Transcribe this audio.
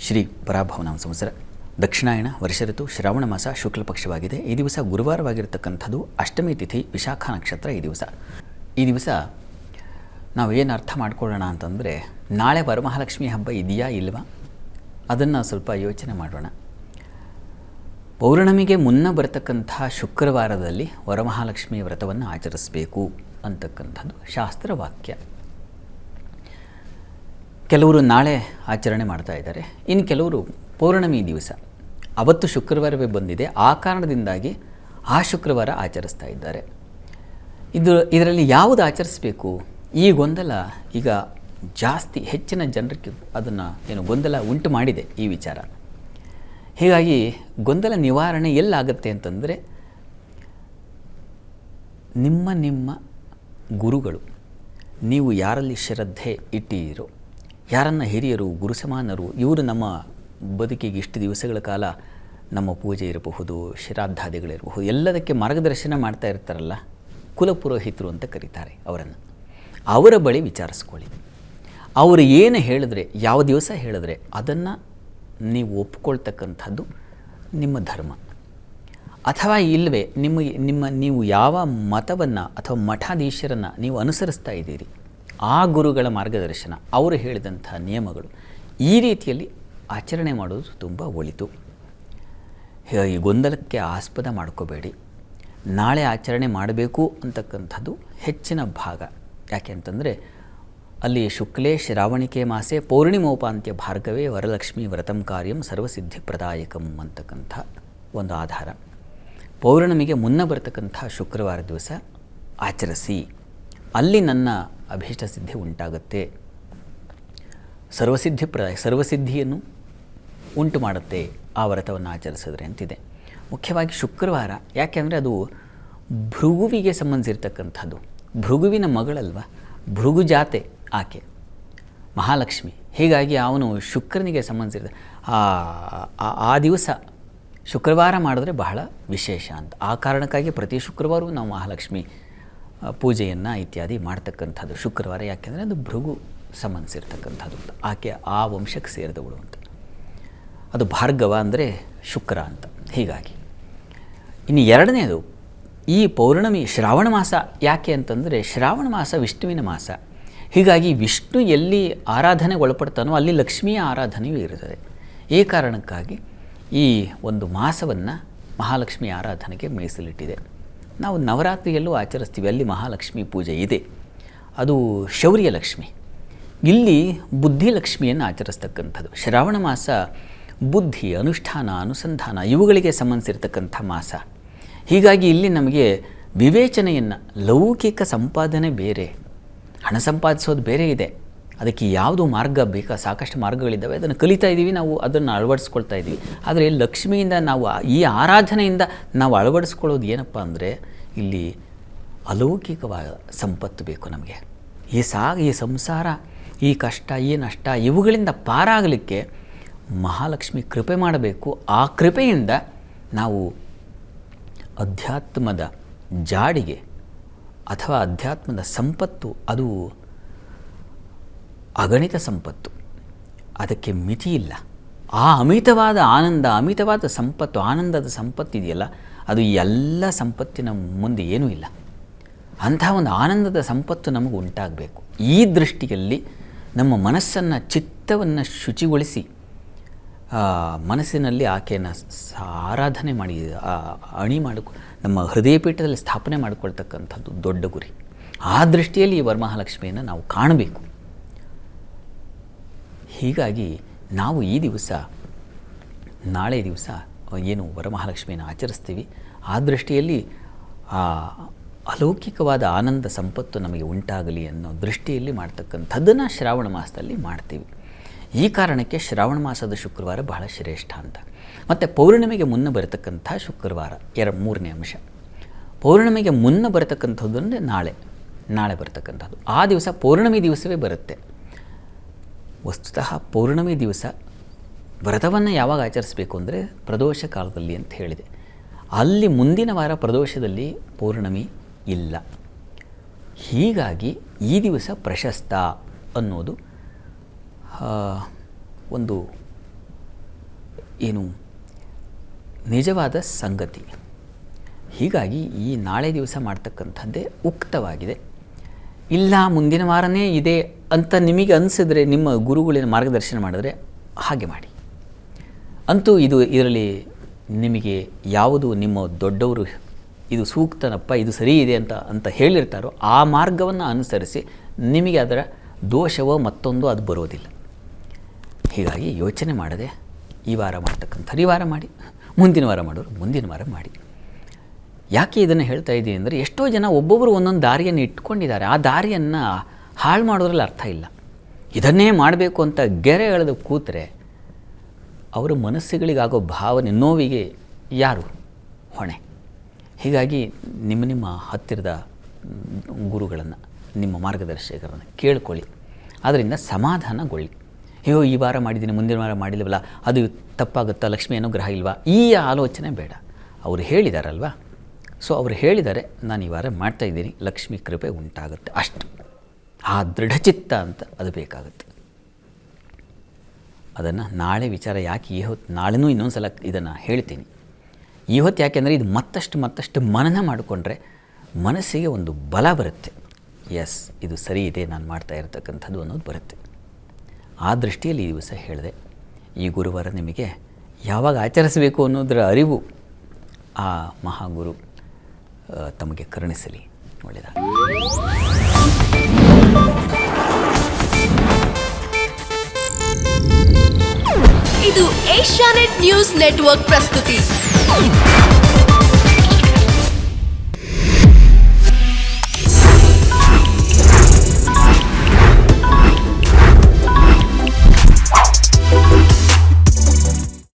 ಶ್ರೀ ಪರಾಭವನಾಮ ಸಂವತ್ಸರ ದಕ್ಷಿಣಾಯಣ ವರ್ಷ ಋತು ಶ್ರಾವಣ ಮಾಸ ಶುಕ್ಲ ಪಕ್ಷವಾಗಿದೆ. ಈ ದಿವಸ ಗುರುವಾರವಾಗಿರ್ತಕ್ಕಂಥದ್ದು, ಅಷ್ಟಮಿ ತಿಥಿ, ವಿಶಾಖ ನಕ್ಷತ್ರ. ಈ ದಿವಸ ನಾವು ಏನು ಅರ್ಥ ಮಾಡ್ಕೊಳ್ಳೋಣ ಅಂತಂದರೆ, ನಾಳೆ ವರಮಹಾಲಕ್ಷ್ಮಿ ಹಬ್ಬ ಇದೆಯಾ ಇಲ್ವಾ ಅದನ್ನು ಸ್ವಲ್ಪ ಯೋಚನೆ ಮಾಡೋಣ. ಪೌರ್ಣಮಿಗೆ ಮುನ್ನ ಬರತಕ್ಕಂಥ ಶುಕ್ರವಾರದಲ್ಲಿ ವರಮಹಾಲಕ್ಷ್ಮಿ ವ್ರತವನ್ನು ಆಚರಿಸಬೇಕು ಅಂತಕ್ಕಂಥದ್ದು ಶಾಸ್ತ್ರವಾಕ್ಯ. ಕೆಲವರು ನಾಳೆ ಆಚರಣೆ ಮಾಡ್ತಾ ಇದ್ದಾರೆ, ಇನ್ನು ಕೆಲವರು ಪೌರ್ಣಮಿ ದಿವಸ ಅವತ್ತು ಶುಕ್ರವಾರವೇ ಬಂದಿದೆ, ಆ ಕಾರಣದಿಂದಾಗಿ ಆ ಶುಕ್ರವಾರ ಆಚರಿಸ್ತಾ ಇದ್ದಾರೆ. ಇದರಲ್ಲಿ ಯಾವುದು ಆಚರಿಸಬೇಕು ಈ ಗೊಂದಲ ಈಗ ಹೆಚ್ಚಿನ ಜನರಿಗೆ ಅದನ್ನು ಗೊಂದಲ ಉಂಟು ಮಾಡಿದೆ ಈ ವಿಚಾರ. ಹೀಗಾಗಿ ಗೊಂದಲ ನಿವಾರಣೆ ಎಲ್ಲಾಗುತ್ತೆ ಅಂತಂದರೆ, ನಿಮ್ಮ ಗುರುಗಳು, ನೀವು ಯಾರಲ್ಲಿ ಶ್ರದ್ಧೆ ಇಟ್ಟಿರೋ, ಯಾರನ್ನ ಹಿರಿಯರು, ಗುರು ಸಮಾನರು, ಇವರು ನಮ್ಮ ಬದುಕಿಗೆ ಇಷ್ಟು ದಿವಸಗಳ ಕಾಲ ನಮ್ಮ ಪೂಜೆ ಇರಬಹುದು, ಶ್ರಾದ್ದಾದಿಗಳಿರಬಹುದು, ಎಲ್ಲದಕ್ಕೆ ಮಾರ್ಗದರ್ಶನ ಮಾಡ್ತಾ ಇರ್ತಾರಲ್ಲ, ಕುಲಪುರೋಹಿತರು ಅಂತ ಕರೀತಾರೆ ಅವರನ್ನು. ಅವರ ಬಳಿ ವಿಚಾರಿಸ್ಕೊಳ್ಳಿ. ಅವರು ಏನು ಹೇಳಿದ್ರೆ, ಯಾವ ದಿವಸ ಹೇಳಿದ್ರೆ ಅದನ್ನು ನೀವು ಒಪ್ಕೊಳ್ತಕ್ಕಂಥದ್ದು ನಿಮ್ಮ ಧರ್ಮ. ಅಥವಾ ಇಲ್ಲವೇ ನೀವು ಯಾವ ಮತವನ್ನು ಅಥವಾ ಮಠಾಧೀಶರನ್ನು ನೀವು ಅನುಸರಿಸ್ತಾ ಇದ್ದೀರಿ, ಆ ಗುರುಗಳ ಮಾರ್ಗದರ್ಶನ, ಅವರು ಹೇಳಿದಂಥ ನಿಯಮಗಳು, ಈ ರೀತಿಯಲ್ಲಿ ಆಚರಣೆ ಮಾಡೋದು ತುಂಬ ಒಳಿತು. ಹೀಗಾಗಿ ಗೊಂದಲಕ್ಕೆ ಆಸ್ಪದ ಮಾಡ್ಕೋಬೇಡಿ. ನಾಳೆ ಆಚರಣೆ ಮಾಡಬೇಕು ಅಂತಕ್ಕಂಥದ್ದು ಹೆಚ್ಚಿನ ಭಾಗ. ಯಾಕೆ ಅಂತಂದರೆ, ಅಲ್ಲಿ ಶುಕ್ಲೇ ಶ್ರಾವಣಿಕೆ ಮಾಸೆ ಪೌರ್ಣಿಮೋಪಾಂತ್ಯ ಭಾರ್ಗವೇ ವರಲಕ್ಷ್ಮಿ ವ್ರತಂ ಕಾರ್ಯಂ ಸರ್ವಸಿದ್ಧಿಪ್ರದಾಯಕಂ ಅಂತಕ್ಕಂಥ ಒಂದು ಆಧಾರ. ಪೌರ್ಣಮಿಗೆ ಮುನ್ನ ಬರತಕ್ಕಂಥ ಶುಕ್ರವಾರ ದಿವಸ ಆಚರಿಸಿ, ಅಲ್ಲಿ ನನ್ನ ಅಭೀಷ್ಟ ಸಿದ್ಧಿ ಉಂಟಾಗುತ್ತೆ, ಸರ್ವಸಿದ್ಧಿಯನ್ನು ಉಂಟು ಮಾಡುತ್ತೆ ಆ ವ್ರತವನ್ನು ಆಚರಿಸಿದ್ರೆ ಅಂತಿದೆ. ಮುಖ್ಯವಾಗಿ ಶುಕ್ರವಾರ ಯಾಕೆ ಅಂದರೆ ಅದು ಭೃಗುವಿಗೆ ಸಂಬಂಧಿಸಿರ್ತಕ್ಕಂಥದ್ದು. ಭೃಗುವಿನ ಮಗಳಲ್ವ, ಭೃಗು ಜಾತೆ ಆಕೆ ಮಹಾಲಕ್ಷ್ಮಿ. ಹೀಗಾಗಿ ಅವನು ಶುಕ್ರನಿಗೆ ಸಂಬಂಧಿಸಿದ ಆ ದಿವಸ ಶುಕ್ರವಾರ ಮಾಡಿದ್ರೆ ಬಹಳ ವಿಶೇಷ ಅಂತ. ಆ ಕಾರಣಕ್ಕಾಗಿ ಪ್ರತಿ ಶುಕ್ರವಾರವೂ ನಾವು ಮಹಾಲಕ್ಷ್ಮಿ ಪೂಜೆಯನ್ನು ಇತ್ಯಾದಿ ಮಾಡ್ತಕ್ಕಂಥದ್ದು ಶುಕ್ರವಾರ. ಯಾಕೆಂದರೆ ಅದು ಭೃಗು ಸಂಬಂಧಿಸಿರ್ತಕ್ಕಂಥದ್ದು, ಆಕೆ ಆ ವಂಶಕ್ಕೆ ಸೇರಿದವಳು ಅಂತ. ಅದು ಭಾರ್ಗವ ಅಂದರೆ ಶುಕ್ರ ಅಂತ. ಹೀಗಾಗಿ ಇನ್ನು ಎರಡನೇದು, ಈ ಪೌರ್ಣಮಿ ಶ್ರಾವಣ ಮಾಸ. ಯಾಕೆ ಅಂತಂದರೆ, ಶ್ರಾವಣ ಮಾಸ ವಿಷ್ಣುವಿನ ಮಾಸ. ಹೀಗಾಗಿ ವಿಷ್ಣು ಎಲ್ಲಿ ಆರಾಧನೆಗೆ ಒಳಪಡ್ತಾನೋ ಅಲ್ಲಿ ಲಕ್ಷ್ಮಿಯ ಆರಾಧನೆಯೂ ಇರುತ್ತದೆ. ಈ ಕಾರಣಕ್ಕಾಗಿ ಈ ಒಂದು ಮಾಸವನ್ನು ಮಹಾಲಕ್ಷ್ಮಿ ಆರಾಧನೆಗೆ ಮೀಸಲಿಟ್ಟಿದೆ. ನಾವು ನವರಾತ್ರಿಯಲ್ಲೂ ಆಚರಿಸ್ತೀವಿ, ಅಲ್ಲಿ ಮಹಾಲಕ್ಷ್ಮಿ ಪೂಜೆ ಇದೆ. ಅದು ಶೌರ್ಯ ಲಕ್ಷ್ಮಿ. ಇಲ್ಲಿ ಬುದ್ಧಿಲಕ್ಷ್ಮಿಯನ್ನು ಆಚರಿಸ್ತಕ್ಕಂಥದ್ದು. ಶ್ರಾವಣ ಮಾಸ ಬುದ್ಧಿ, ಅನುಷ್ಠಾನ, ಅನುಸಂಧಾನ ಇವುಗಳಿಗೆ ಸಂಬಂಧಿಸಿರ್ತಕ್ಕಂಥ ಮಾಸ. ಹೀಗಾಗಿ ಇಲ್ಲಿ ನಮಗೆ ವಿವೇಚನೆಯನ್ನು, ಲೌಕಿಕ ಸಂಪಾದನೆ ಬೇರೆ, ಹಣ ಸಂಪಾದಿಸೋದು ಬೇರೆ ಇದೆ. ಅದಕ್ಕೆ ಯಾವುದು ಮಾರ್ಗ ಬೇಕಾ, ಸಾಕಷ್ಟು ಮಾರ್ಗಗಳಿದ್ದಾವೆ, ಅದನ್ನು ಕಲಿತಾ ಇದ್ದೀವಿ, ನಾವು ಅದನ್ನು ಅಳವಡಿಸ್ಕೊಳ್ತಾ ಇದ್ದೀವಿ. ಆದರೆ ಲಕ್ಷ್ಮಿಯಿಂದ ನಾವು ಈ ಆರಾಧನೆಯಿಂದ ನಾವು ಅಳವಡಿಸ್ಕೊಳ್ಳೋದು ಏನಪ್ಪ ಅಂದರೆ, ಇಲ್ಲಿ ಅಲೌಕಿಕವಾದ ಸಂಪತ್ತು ಬೇಕು ನಮಗೆ. ಈ ಸಂಸಾರ, ಈ ಕಷ್ಟ, ಈ ನಷ್ಟ ಇವುಗಳಿಂದ ಪಾರಾಗಲಿಕ್ಕೆ ಮಹಾಲಕ್ಷ್ಮಿ ಕೃಪೆ ಮಾಡಬೇಕು. ಆ ಕೃಪೆಯಿಂದ ನಾವು ಅಧ್ಯಾತ್ಮದ ಜಾಡಿಗೆ ಅಥವಾ ಅಧ್ಯಾತ್ಮದ ಸಂಪತ್ತು, ಅದು ಅಗಣಿತ ಸಂಪತ್ತು, ಅದಕ್ಕೆ ಮಿತಿ ಇಲ್ಲ. ಆ ಅಮಿತವಾದ ಆನಂದ, ಅಮಿತವಾದ ಸಂಪತ್ತು, ಆನಂದದ ಸಂಪತ್ತು ಇದೆಯಲ್ಲ, ಅದು ಎಲ್ಲ ಸಂಪತ್ತಿನ ಮುಂದೆ ಏನೂ ಇಲ್ಲ. ಅಂಥ ಒಂದು ಆನಂದದ ಸಂಪತ್ತು ನಮಗೆ ಉಂಟಾಗಬೇಕು. ಈ ದೃಷ್ಟಿಯಲ್ಲಿ ನಮ್ಮ ಮನಸ್ಸನ್ನು, ಚಿತ್ತವನ್ನು ಶುಚಿಗೊಳಿಸಿ ಮನಸ್ಸಿನಲ್ಲಿ ಆಕೆಯನ್ನು ಆರಾಧನೆ ಮಾಡಿ ನಮ್ಮ ಹೃದಯ ಪೀಠದಲ್ಲಿ ಸ್ಥಾಪನೆ ಮಾಡಿಕೊಳ್ತಕ್ಕಂಥದ್ದು ದೊಡ್ಡ ಗುರಿ. ಆ ದೃಷ್ಟಿಯಲ್ಲಿ ಈ ವರಮಹಾಲಕ್ಷ್ಮಿಯನ್ನು ನಾವು ಕಾಣಬೇಕು. ಹೀಗಾಗಿ ನಾವು ಈ ದಿವಸ, ನಾಳೆ ದಿವಸ ಏನು ವರಮಹಾಲಕ್ಷ್ಮಿಯನ್ನು ಆಚರಿಸ್ತೀವಿ, ಆ ದೃಷ್ಟಿಯಲ್ಲಿ ಆ ಅಲೌಕಿಕವಾದ ಆನಂದ ಸಂಪತ್ತು ನಮಗೆ ಉಂಟಾಗಲಿ ಅನ್ನೋ ದೃಷ್ಟಿಯಲ್ಲಿ ಮಾಡ್ತಕ್ಕಂಥದ್ದನ್ನು ಶ್ರಾವಣ ಮಾಸದಲ್ಲಿ ಮಾಡ್ತೀವಿ. ಈ ಕಾರಣಕ್ಕೆ ಶ್ರಾವಣ ಮಾಸದ ಶುಕ್ರವಾರ ಬಹಳ ಶ್ರೇಷ್ಠ ಅಂತ. ಮತ್ತು ಪೌರ್ಣಿಮೆಗೆ ಮುನ್ನ ಬರತಕ್ಕಂಥ ಶುಕ್ರವಾರ ಮೂರನೇ ಅಂಶ. ಪೌರ್ಣಿಮೆಗೆ ಮುನ್ನ ಬರತಕ್ಕಂಥದ್ದು ಅಂದರೆ ನಾಳೆ ಬರತಕ್ಕಂಥದ್ದು. ಆ ದಿವಸ ಪೌರ್ಣಮಿ ದಿವಸವೇ ಬರುತ್ತೆ. ವಸ್ತುತಃ ಪೌರ್ಣಮಿ ದಿವಸ ವ್ರತವನ್ನು ಯಾವಾಗ ಆಚರಿಸಬೇಕು ಅಂದರೆ ಪ್ರದೋಷ ಕಾಲದಲ್ಲಿ ಅಂತ ಹೇಳಿದೆ. ಅಲ್ಲಿ ಮುಂದಿನ ವಾರ ಪ್ರದೋಷದಲ್ಲಿ ಪೌರ್ಣಮಿ ಇಲ್ಲ. ಹೀಗಾಗಿ ಈ ದಿವಸ ಪ್ರಶಸ್ತ ಅನ್ನೋದು ಒಂದು ಏನು ನಿಜವಾದ ಸಂಗತಿ. ಹೀಗಾಗಿ ಈ ನಾಳೆ ದಿವಸ ಮಾಡ್ತಕ್ಕಂಥದ್ದೇ ಉಕ್ತವಾಗಿದೆ. ಇಲ್ಲ ಮುಂದಿನ ವಾರನೇ ಇದೆ ಅಂತ ನಿಮಗೆ ಅನಿಸಿದ್ರೆ, ನಿಮ್ಮ ಗುರುಗಳಿನ ಮಾರ್ಗದರ್ಶನ ಮಾಡಿದ್ರೆ ಹಾಗೆ ಮಾಡಿ. ಅಂತೂ ಇದರಲ್ಲಿ ನಿಮಗೆ ಯಾವುದು ನಿಮ್ಮ ದೊಡ್ಡವರು ಇದು ಸೂಕ್ತನಪ್ಪ, ಇದು ಸರಿ ಇದೆ ಅಂತ ಹೇಳಿರ್ತಾರೋ ಆ ಮಾರ್ಗವನ್ನು ಅನುಸರಿಸಿ. ನಿಮಗೆ ಅದರ ದೋಷವೋ ಮತ್ತೊಂದು ಅದು ಬರೋದಿಲ್ಲ. ಹೀಗಾಗಿ ಯೋಚನೆ ಮಾಡದೆ ಈ ವಾರ ಮಾಡ್ತಕ್ಕಂಥದ್ದು ಈ ವಾರ ಮಾಡಿ, ಮುಂದಿನ ವಾರ ಮಾಡೋರು ಮುಂದಿನ ವಾರ ಮಾಡಿ. ಯಾಕೆ ಇದನ್ನು ಹೇಳ್ತಾ ಇದ್ದೀನಿ ಅಂದರೆ, ಎಷ್ಟೋ ಜನ ಒಬ್ಬೊಬ್ಬರು ಒಂದೊಂದು ದಾರಿಯನ್ನು ಇಟ್ಕೊಂಡಿದ್ದಾರೆ. ಆ ದಾರಿಯನ್ನು ಹಾಳು ಮಾಡೋದ್ರಲ್ಲಿ ಅರ್ಥ ಇಲ್ಲ. ಇದನ್ನೇ ಮಾಡಬೇಕು ಅಂತ ಗೆರೆ ಎಳೆದು ಕೂತರೆ ಅವರ ಮನಸ್ಸುಗಳಿಗಾಗೋ ಭಾವನೆ ನೋವಿಗೆ ಯಾರು ಹೊಣೆ? ಹೀಗಾಗಿ ನಿಮ್ಮ ಹತ್ತಿರದ ಗುರುಗಳನ್ನು, ನಿಮ್ಮ ಮಾರ್ಗದರ್ಶಕರನ್ನು ಕೇಳ್ಕೊಳ್ಳಿ. ಅದರಿಂದ ಸಮಾಧಾನಗೊಳ್ಳಿ. ಅಯ್ಯೋ ಈ ವಾರ ಮಾಡಿದ್ದೀನಿ ಮುಂದಿನ ವಾರ ಮಾಡಿಲ್ಲವಲ್ಲ, ಅದು ತಪ್ಪಾಗುತ್ತಾ, ಲಕ್ಷ್ಮಿ ಅನುಗ್ರಹ ಇಲ್ವಾ, ಈ ಆಲೋಚನೆ ಬೇಡ. ಅವರು ಹೇಳಿದಾರಲ್ವ, ಸೊ ಅವರು ಹೇಳಿದ್ದಾರೆ, ನಾನು ಈ ವಾರ ಮಾಡ್ತಾಯಿದ್ದೀನಿ, ಲಕ್ಷ್ಮಿ ಕೃಪೆ ಉಂಟಾಗುತ್ತೆ, ಅಷ್ಟು. ಆ ದೃಢಚಿತ್ತ ಅಂತ ಅದು ಬೇಕಾಗುತ್ತೆ. ಅದನ್ನು ನಾಳೆ ವಿಚಾರ ಯಾಕೆ ನಾಳೆನೂ ಇನ್ನೊಂದು ಸಲ ಇದನ್ನು ಹೇಳ್ತೀನಿ. ಯಾಕೆಂದರೆ ಇದು ಮತ್ತಷ್ಟು ಮನನ ಮಾಡಿಕೊಂಡ್ರೆ ಮನಸ್ಸಿಗೆ ಒಂದು ಬಲ ಬರುತ್ತೆ. ಎಸ್, ಇದು ಸರಿ ಇದೆ, ನಾನು ಮಾಡ್ತಾ ಇರತಕ್ಕಂಥದ್ದು ಅನ್ನೋದು ಬರುತ್ತೆ. ಆ ದೃಷ್ಟಿಯಲ್ಲಿ ಈ ದಿವಸ ಹೇಳಿದೆ. ಈ ಗುರುವಾರ ನಿಮಗೆ ಯಾವಾಗ ಆಚರಿಸಬೇಕು ಅನ್ನೋದರ ಅರಿವು ಆ ಮಹಾಗುರು ತಮಗೆ ಕರುಣಿಸಲಿ. ಒಳ್ಳೆಯದಾಗಲಿ. ಇದು ಏಷ್ಯಾನೆಟ್ ನ್ಯೂಸ್ ನೆಟ್ವರ್ಕ್ ಪ್ರಸ್ತುತಿ.